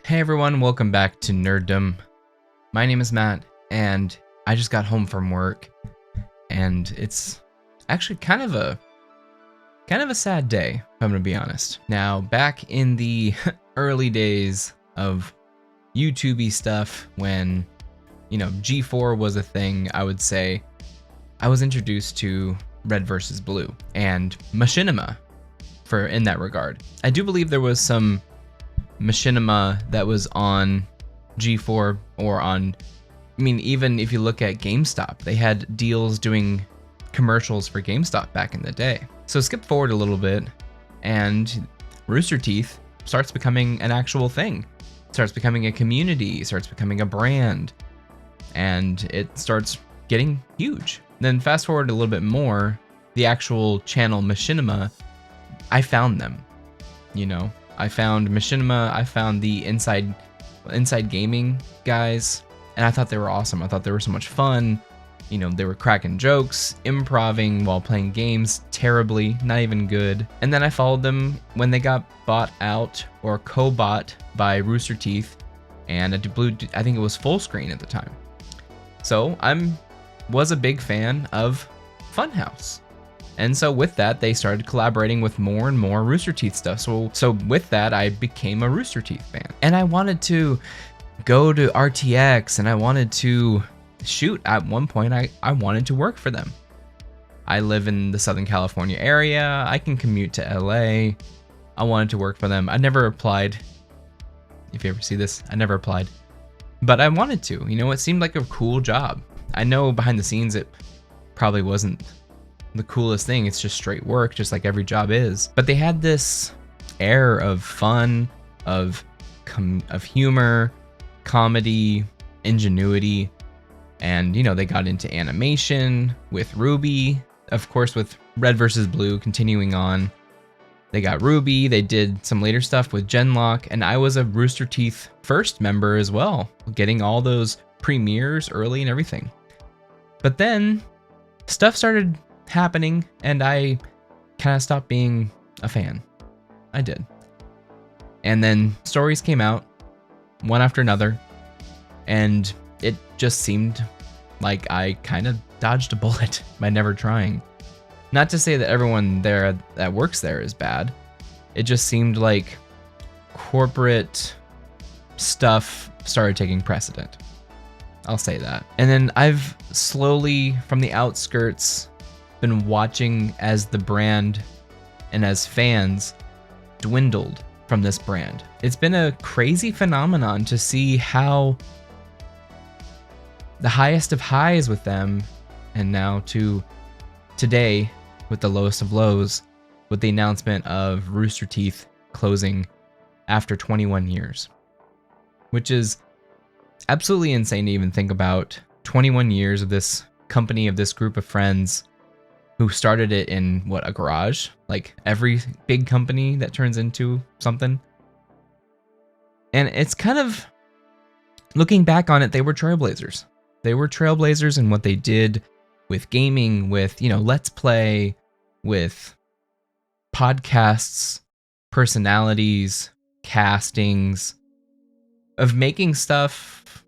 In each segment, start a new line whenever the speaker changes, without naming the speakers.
Hey everyone, welcome back to Nerddom. My name is Matt, and I just got home from work, and it's actually kind of a sad day, if I'm gonna be honest. Now, back in the early days of YouTube-y stuff, when G4 was a thing, I would say I was introduced to Red versus Blue and machinima in that regard. I do believe there was some machinima that was on G4 or on, even if you look at GameStop, they had deals doing commercials for GameStop back in the day. So skip forward a little bit and Rooster Teeth starts becoming an actual thing, starts becoming a community, starts becoming a brand, and it starts getting huge. Then fast forward a little bit more, the actual channel machinima, I found them, I found machinima, I found the inside gaming guys, and I thought they were awesome. I thought they were so much fun. They were cracking jokes, improving while playing games terribly, not even good. And then I followed them when they got bought out or co-bought by Rooster Teeth, and I think it was full screen at the time. So was a big fan of Funhouse. And so with that, they started collaborating with more and more Rooster Teeth stuff. So with that, I became a Rooster Teeth fan. And I wanted to go to RTX, and I wanted to shoot. At one point, I wanted to work for them. I live in the Southern California area. I can commute to LA. I wanted to work for them. I never applied. If you ever see this, I never applied. But I wanted to. It seemed like a cool job. I know behind the scenes it probably wasn't the coolest thing. It's just straight work, just like every job is. But they had this air of fun, of humor, comedy, ingenuity, and they got into animation with Ruby, of course, with Red versus Blue continuing on. They got Ruby. They did some later stuff with Genlock, and I was a Rooster Teeth first member as well, getting all those premieres early and everything. But then stuff started happening, and I kind of stopped being a fan. I did. And then stories came out, one after another, and it just seemed like I kind of dodged a bullet by never trying. Not to say that everyone there that works there is bad. It just seemed like corporate stuff started taking precedent. I'll say that. And then I've slowly, from the outskirts, been watching as the brand and as fans dwindled from this brand. It's been a crazy phenomenon to see how the highest of highs with them, and now to today with the lowest of lows, with the announcement of Rooster Teeth closing after 21 years, which is absolutely insane to even think about. 21 years of this company, of this group of friends who started it in a garage, like every big company that turns into something. And it's kind of, looking back on it, they were trailblazers. They were trailblazers in what they did with gaming, with, Let's Play, with podcasts, personalities, castings, of making stuff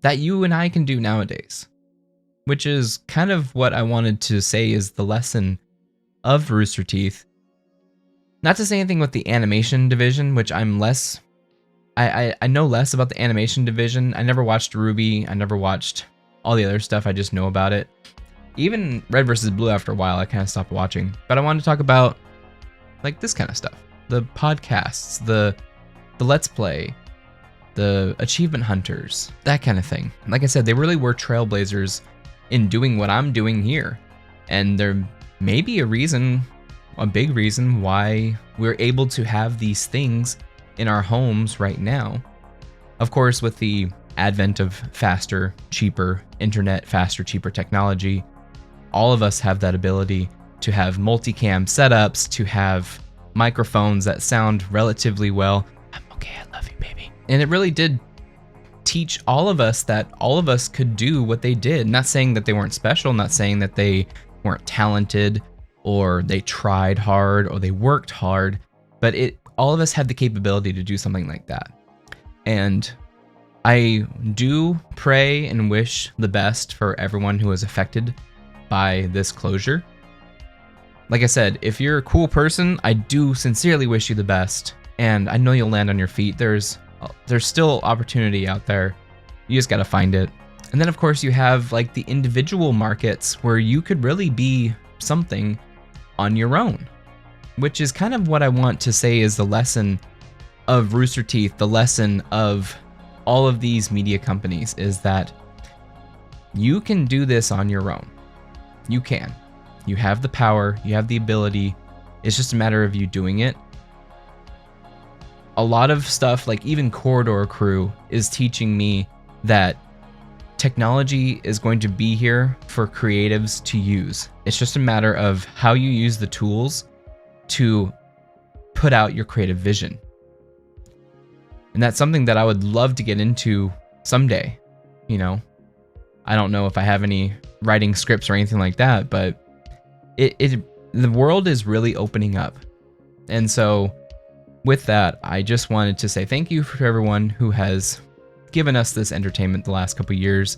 that you and I can do nowadays. Which is kind of what I wanted to say is the lesson of Rooster Teeth. Not to say anything with the animation division, which I'm less... I know less about the animation division. I never watched Ruby. I never watched all the other stuff. I just know about it. Even Red vs. Blue, after a while, I kind of stopped watching. But I wanted to talk about this kind of stuff. The podcasts, the Let's Play, the achievement hunters, that kind of thing. Like I said, they really were trailblazers in doing what I'm doing here. And there may be a big reason why we're able to have these things in our homes right now. Of course, with the advent of faster, cheaper internet, faster, cheaper technology, all of us have that ability to have multicam setups, to have microphones that sound relatively well. I'm okay, I love you, baby. And it really did teach all of us that all of us could do what they did. Not saying that they weren't special, not saying that they weren't talented or they tried hard or they worked hard, but all of us had the capability to do something like that. And I do pray and wish the best for everyone who was affected by this closure. Like I said, if you're a cool person, I do sincerely wish you the best, and I know you'll land on your feet. There's still opportunity out there. You just gotta find it. And then of course you have like the individual markets where you could really be something on your own, which is kind of what I want to say is the lesson of Rooster Teeth, the lesson of all of these media companies, is that you can do this on your own. You can. You have the power, you have the ability. It's just a matter of you doing it. A lot of stuff, like even Corridor Crew, is teaching me that technology is going to be here for creatives to use. It's just a matter of how you use the tools to put out your creative vision. And that's something that I would love to get into someday. You know, I don't know if I have any writing scripts or anything like that, but the world is really opening up. And so with that, I just wanted to say thank you for everyone who has given us this entertainment the last couple years.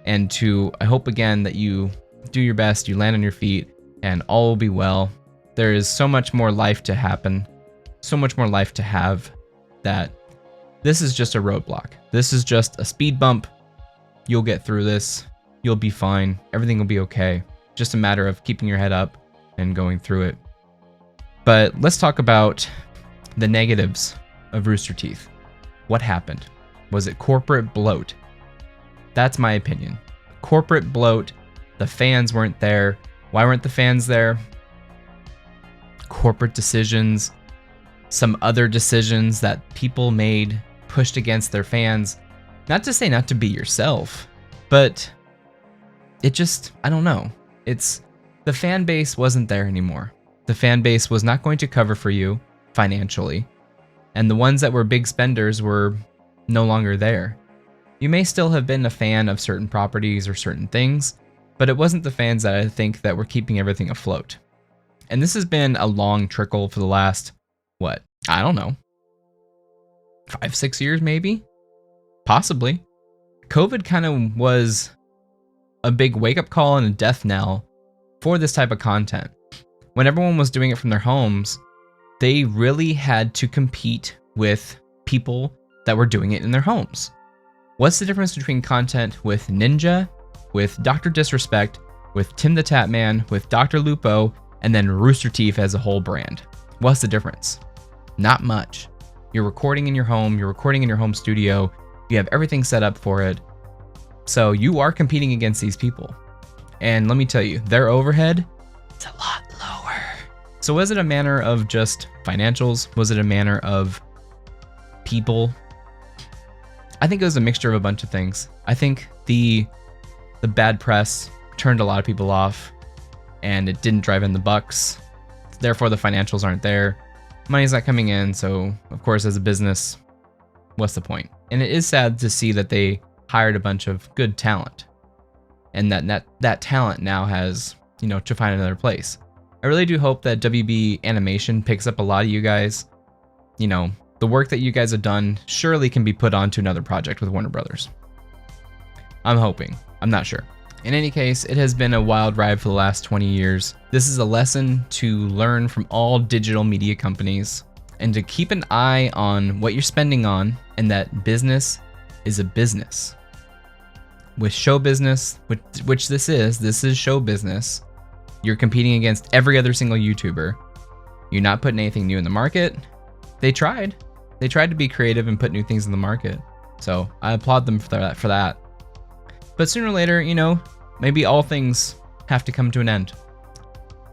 And I hope again that you do your best, you land on your feet, and all will be well. There is so much more life to happen, so much more life to have, that this is just a roadblock. This is just a speed bump. You'll get through this. You'll be fine. Everything will be okay. Just a matter of keeping your head up and going through it. But let's talk about the negatives of Rooster Teeth. What happened? Was it corporate bloat? That's my opinion. Corporate bloat. The fans weren't there. Why weren't the fans there? Corporate decisions. Some other decisions that people made pushed against their fans. Not to say not to be yourself, but it just, I don't know. The fan base wasn't there anymore. The fan base was not going to cover for you financially, and the ones that were big spenders were no longer there. You may still have been a fan of certain properties or certain things, but it wasn't the fans that I think that were keeping everything afloat. And this has been a long trickle for the last, I don't know, 5-6 years maybe? Possibly. COVID kind of was a big wake-up call and a death knell for this type of content. When everyone was doing it from their homes, they really had to compete with people that were doing it in their homes. What's the difference between content with Ninja, with Dr. Disrespect, with Tim the Tatman, with Dr. Lupo, and then Rooster Teeth as a whole brand? What's the difference? Not much. You're recording in your home, you're recording in your home studio, you have everything set up for it. So you are competing against these people. And let me tell you, their overhead is a lot lower. So was it a matter of just financials? Was it a matter of people? I think it was a mixture of a bunch of things. I think the bad press turned a lot of people off, and it didn't drive in the bucks. Therefore, the financials aren't there. Money's not coming in, so of course, as a business, what's the point? And it is sad to see that they hired a bunch of good talent, and that talent now has, to find another place. I really do hope that WB Animation picks up a lot of you guys. The work that you guys have done surely can be put onto another project with Warner Brothers. I'm hoping. I'm not sure. In any case, it has been a wild ride for the last 20 years. This is a lesson to learn from all digital media companies, and to keep an eye on what you're spending on, and that business is a business. With show business, which this is show business, you're competing against every other single YouTuber. You're not putting anything new in the market. They tried to be creative and put new things in the market. So I applaud them for that. But sooner or later, maybe all things have to come to an end.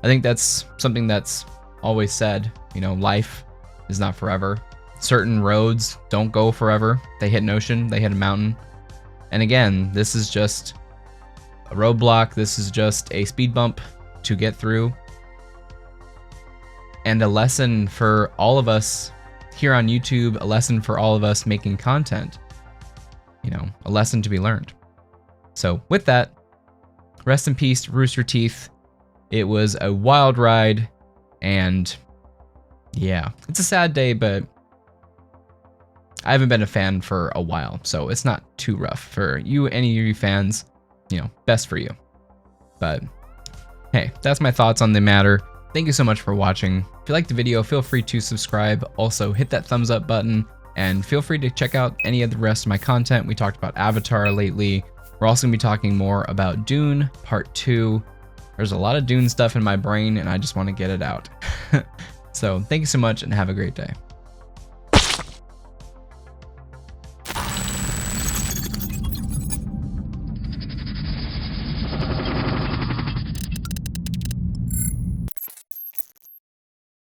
I think that's something that's always said. Life is not forever. Certain roads don't go forever. They hit an ocean, they hit a mountain. And again, this is just a roadblock. This is just a speed bump to get through. And a lesson for all of us here on YouTube, a lesson for all of us making content. A lesson to be learned. So with that, rest in peace, Rooster Teeth. It was a wild ride, and yeah, it's a sad day, but I haven't been a fan for a while, so it's not too rough for you. Any of you fans, best for you. But hey, that's my thoughts on the matter. Thank you so much for watching. If you liked the video, feel free to subscribe. Also, hit that thumbs up button, and feel free to check out any of the rest of my content. We talked about Avatar lately. We're also gonna be talking more about Dune Part 2. There's a lot of Dune stuff in my brain, and I just want to get it out. So thank you so much, and have a great day.